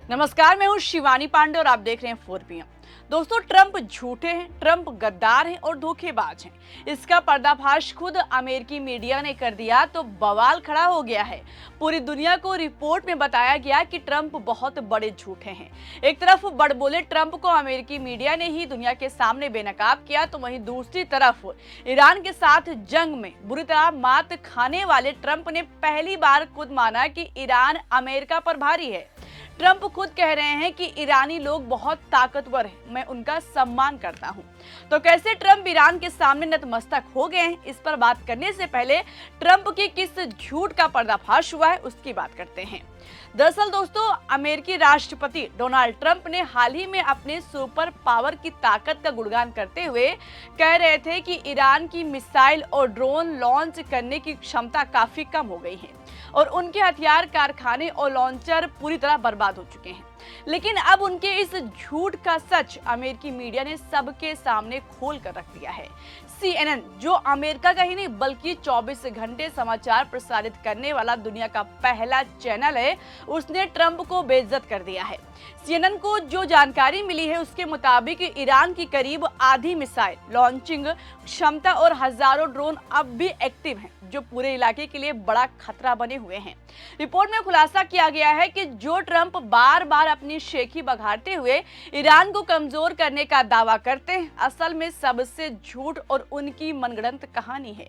नमस्कार, मैं हूं शिवानी पांडे और आप देख रहे हैं 4 PM। दोस्तों, ट्रंप झूठे हैं, ट्रंप गद्दार हैं और धोखेबाज हैं। इसका पर्दाफाश खुद अमेरिकी मीडिया ने कर दिया तो बवाल खड़ा हो गया है। पूरी दुनिया को रिपोर्ट में बताया गया कि ट्रंप बहुत बड़े झूठे हैं। एक तरफ बड़बोले ट्रंप को अमेरिकी मीडिया ने ही दुनिया के सामने बेनकाब किया, तो वहीं दूसरी तरफ ईरान के साथ जंग में बुरी तरह मात खाने वाले ट्रंप ने पहली बार खुद माना कि ईरान अमेरिका पर भारी है। ट्रंप खुद कह रहे हैं कि ईरानी लोग बहुत ताकतवर हैं, मैं उनका सम्मान करता हूं। तो कैसे ट्रंप ईरान के सामने नतमस्तक हो गए हैं, इस पर बात करने से पहले ट्रंप के किस झूठ का पर्दाफाश हुआ है उसकी बात करते हैं। दरअसल दोस्तों, अमेरिकी राष्ट्रपति डोनाल्ड ट्रंप ने हाल ही में अपने सुपर पावर की ताकत का गुणगान करते हुए कह रहे थे कि ईरान की मिसाइल और ड्रोन लॉन्च करने की क्षमता काफी कम हो गई है और उनके हथियार कारखाने और लॉन्चर पूरी तरह बर्बाद हो चुके हैं। लेकिन अब उनके इस झूठ का सच अमेरिकी मीडिया ने सबके सामने खोल कर रख दिया है। CNN, जो अमेरिका का ही नहीं बल्कि 24 घंटे समाचार प्रसारित करने वाला दुनिया का पहला चैनल है, उसने ट्रंप को बेइज्जत कर दिया है। CNN को जो जानकारी मिली है उसके मुताबिक ईरान की करीब आधी मिसाइल लॉन्चिंग क्षमता और हजारों ड्रोन अब भी एक्टिव हैं, जो पूरे इलाके के लिए बड़ा खतरा बने हुए हैं। रिपोर्ट में खुलासा किया गया है कि जो ट्रंप बार बार अपनी शेखी बघाड़ते हुए ईरान को कमजोर करने का दावा करते हैं, असल में सबसे झूठ और उनकी मनगढ़ंत कहानी है।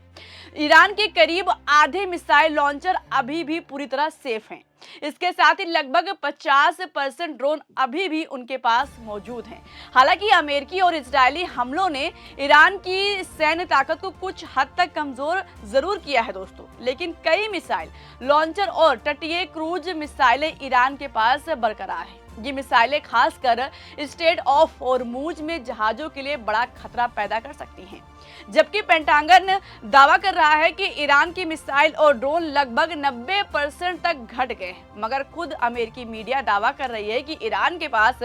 ईरान के करीब आधे मिसाइल लॉन्चर अभी भी पूरी तरह सेफ हैं। इसके साथ ही लगभग 50% ड्रोन अभी भी उनके पास मौजूद हैं। हालांकि अमेरिकी और इजरायली हमलों ने ईरान की सैन्य ताकत को कुछ हद तक कमजोर जरूर किया है दोस्तों, लेकिन कई मिसाइल लॉन्चर और तटीय क्रूज मिसाइलें ईरान के पास बरकरार हैं। ये मिसाइलें खासकर स्ट्रेट ऑफ हॉर्मुज में जहाजों के लिए बड़ा खतरा पैदा कर सकती हैं। जबकि पेंटागन दावा कर रहा है कि ईरान की मिसाइल और ड्रोन लगभग 90% तक घट गए, मगर खुद अमेरिकी मीडिया दावा कर रही है कि ईरान के पास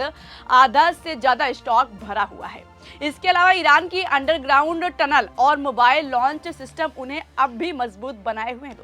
आधा से ज्यादा स्टॉक भरा हुआ है। इसके अलावा ईरान की अंडरग्राउंड टनल और मोबाइल लॉन्च सिस्टम उन्हें अब भी मजबूत बनाए हुए हैं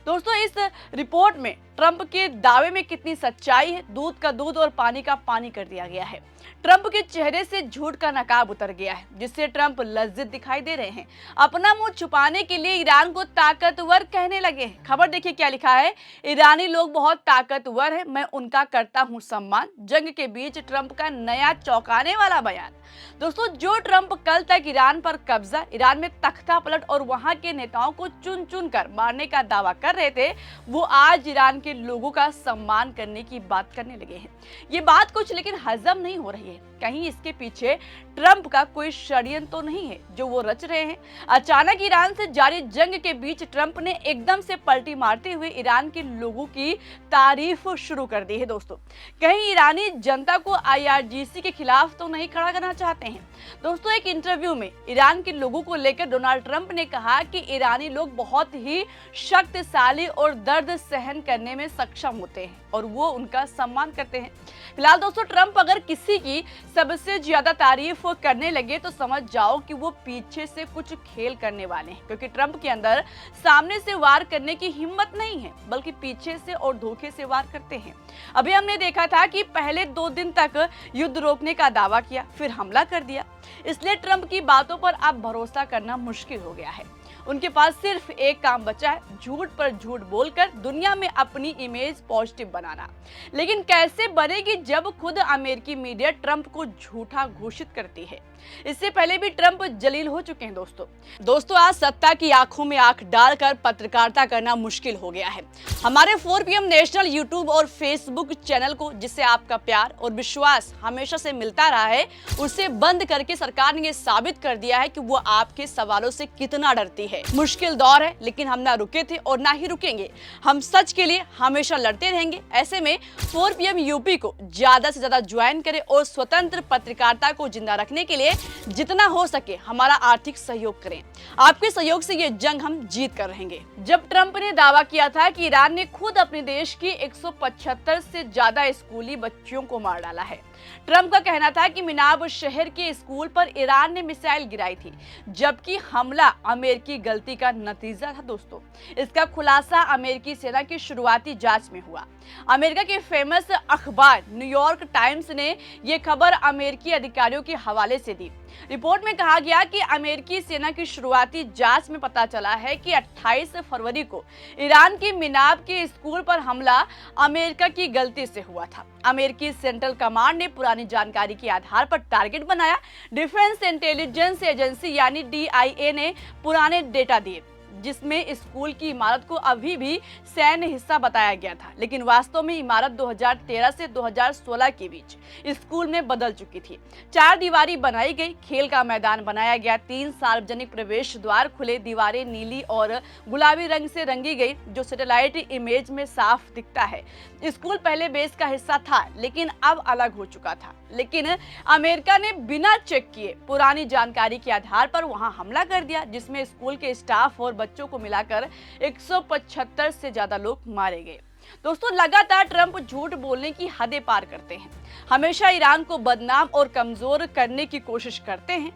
दोस्तों, इस रिपोर्ट में ट्रंप के दावे में कितनी सच्चाई है, दूध का दूध और पानी का पानी कर दिया गया है। ट्रंप के चेहरे से झूठ का नकाब उतर गया है, जिससे ट्रंप लज्जित दिखाई दे रहे हैं। अपना मुंह छुपाने के लिए ईरान को ताकतवर कहने लगे हैं। खबर देखिए क्या लिखा है, ईरानी लोग बहुत ताकतवर है, मैं उनका करता हूं सम्मान। जंग के बीच ट्रंप का नया चौंकाने वाला बयान। दोस्तों, जो ट्रंप कल तक ईरान पर कब्जा, ईरान में तख्ता पलट और वहां के नेताओं को चुन चुन कर मारने का दावा कर रहे थे, वो आज ईरान के लोगों का सम्मान करने की बात करने लगे हैं। ये बात कुछ लेकिन हजम नहीं हो रही है। कहीं इसके पीछे ट्रंप का कोई षड्यंत्र तो नहीं है जो वो रच रहे हैं। अचानक ईरान से जारी जंग के बीच ट्रंप ने एकदम से पलटी मारते हुए ईरान के लोगों की तारीफ शुरू कर दी है दोस्तों। कहीं ईरानी जनता को IRGC के खिलाफ तो नहीं खड़ा करना चाहते हैं। दोस्तों, एक इंटरव्यू में ईरान के लोगों को लेकर डोनाल्ड ट्रंप ने कहा कि ईरानी लोग बहुत ही शक्तिशाली और दर्द सहन करने में सक्षम होते हैं और वो उनका सम्मान करते हैं। फिलहाल दोस्तों, ट्रंप अगर किसी की सबसे ज्यादा तारीफ करने लगे तो समझ जाओ कि वो पीछे से कुछ खेल करने वाले हैं, क्योंकि ट्रंप के अंदर सामने से वार करने की हिम्मत नहीं है, बल्कि पीछे से और धोखे से वार करते हैं। अभी हमने देखा था कि पहले 2 दिन तक युद्ध रोकने का दावा किया, फिर हमला कर दिया। इसलिए ट्रंप की बातों पर अब भरोसा करना मुश्किल हो गया है। उनके पास सिर्फ एक काम बचा है, झूठ पर झूठ बोलकर दुनिया में अपनी इमेज पॉजिटिव बनाना। लेकिन कैसे बनेगी जब खुद अमेरिकी मीडिया ट्रंप को झूठा घोषित करती है। इससे पहले भी ट्रंप जलील हो चुके हैं दोस्तों, आज सत्ता की आंखों में आंख डालकर पत्रकारिता करना मुश्किल हो गया है। हमारे 4PM नेशनल यूट्यूब और फेसबुक चैनल को, जिससे आपका प्यार और विश्वास हमेशा से मिलता रहा है, उसे बंद करके सरकार ने ये साबित कर दिया है कि वो आपके सवालों से कितना डरती है। मुश्किल दौर है, लेकिन हम ना रुके थे और ना ही रुकेंगे। हम सच के लिए हमेशा लड़ते रहेंगे। ऐसे में 4PM यूपी को ज्यादा से ज्यादा ज्वाइन करें और स्वतंत्र पत्रकारिता को जिंदा रखने के लिए जितना हो सके हमारा आर्थिक सहयोग करें। आपके सहयोग से ये जंग हम जीत कर रहेंगे। जब ट्रंप ने दावा किया था कि ईरान ने खुद अपने देश की 175 से ज्यादा स्कूली बच्चियों को मार डाला है, ट्रंप का कहना था कि मिनाब शहर के स्कूल पर ईरान ने मिसाइल गिराई थी, जबकि हमला अमेरिकी गलती का नतीजा था दोस्तों। इसका खुलासा अमेरिकी सेना की शुरुआती जांच में हुआ। अमेरिका के फेमस अखबार न्यूयॉर्क टाइम्स ने यह खबर अमेरिकी अधिकारियों के हवाले से दी। रिपोर्ट में कहा गया कि अमेरिकी सेना की शुरुआती जांच में पता चला है कि 28 फरवरी को ईरान की मिनाब के स्कूल पर हमला अमेरिका की गलती से हुआ था। अमेरिकी सेंट्रल कमांड ने पुरानी जानकारी के आधार पर टारगेट बनाया। डिफेंस इंटेलिजेंस एजेंसी यानी DIA ने पुराने डेटा दिए जिसमें स्कूल की इमारत को अभी भी सैन्य हिस्सा बताया गया था, लेकिन वास्तव में इमारत 2013 से 2016 के बीच स्कूल में बदल चुकी थी। 4 दीवारी बनाई गई, खेल का मैदान बनाया गया, 3 सार्वजनिक प्रवेश द्वार खुले, दीवारें नीली और गुलाबी रंग से रंगी गई जो सैटेलाइट इमेज में साफ दिखता है। स्कूल पहले बेस का हिस्सा था लेकिन अब अलग हो चुका था, लेकिन अमेरिका ने बिना चेक किए पुरानी जानकारी के आधार पर वहां हमला कर दिया, जिसमें स्कूल के स्टाफ और बच्चों को मिलाकर 175 से ज्यादा लोग मारे गए। दोस्तों, लगातार ट्रंप झूठ बोलने की हदें पार करते हैं, हमेशा ईरान को बदनाम और कमजोर करने की कोशिश करते हैं,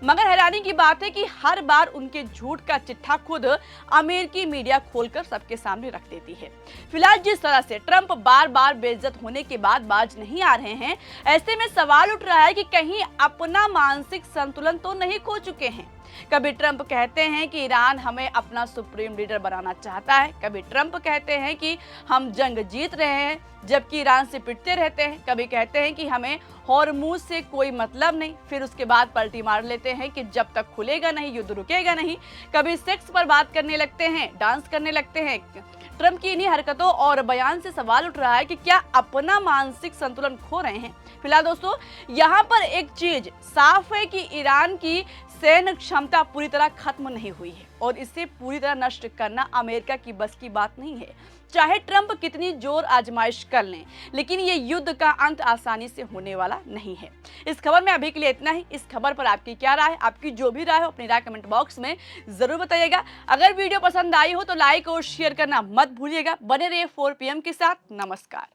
मगर हैरानी की बात है कि हर बार उनके झूठ का चिट्ठा खुद अमेरिकी मीडिया खोलकर सबके सामने रख देती है। फिलहाल जिस तरह से ट्रंप बार बार बेइज्जत होने के बाद बाज नहीं आ रहे हैं, ऐसे में सवाल उठ रहा है कि कहीं अपना मानसिक संतुलन तो नहीं खो चुके हैं। कभी ट्रंप कहते हैं कि ईरान हमें अपना सुप्रीम लीडर बनाना चाहता है, कभी ट्रंप कहते हैं कि हम जंग जीत रहे हैं जबकि ईरान से पिटते रहते हैं, कभी कहते हैं कि हमें हॉर्मुज से कोई मतलब नहीं, फिर उसके बाद पलटी मार लेते हैं कि जब तक खुलेगा नहीं युद्ध रुकेगा नहीं। कभी सेक्स पर बात करने लगते हैं, डांस करने लगते हैं। ट्रंप की इन्हीं हरकतों और बयान से सवाल उठ रहा है कि क्या अपना मानसिक संतुलन खो रहे हैं। फिलहाल दोस्तों, यहाँ पर एक चीज साफ है कि ईरान की सैन्य क्षमता पूरी तरह खत्म नहीं हुई है और इसे पूरी तरह नष्ट करना अमेरिका की बस की बात नहीं है। चाहे ट्रंप कितनी जोर आजमाइश कर लें, लेकिन ये युद्ध का अंत आसानी से होने वाला नहीं है। इस खबर में अभी के लिए इतना ही। इस खबर पर आपकी क्या राय है? आपकी जो भी राय हो अपनी राय कमेंट बॉक्स में जरूर बताइएगा। अगर वीडियो पसंद आई हो तो लाइक और शेयर करना मत भूलिएगा। बने रहिए 4 PM के साथ। नमस्कार।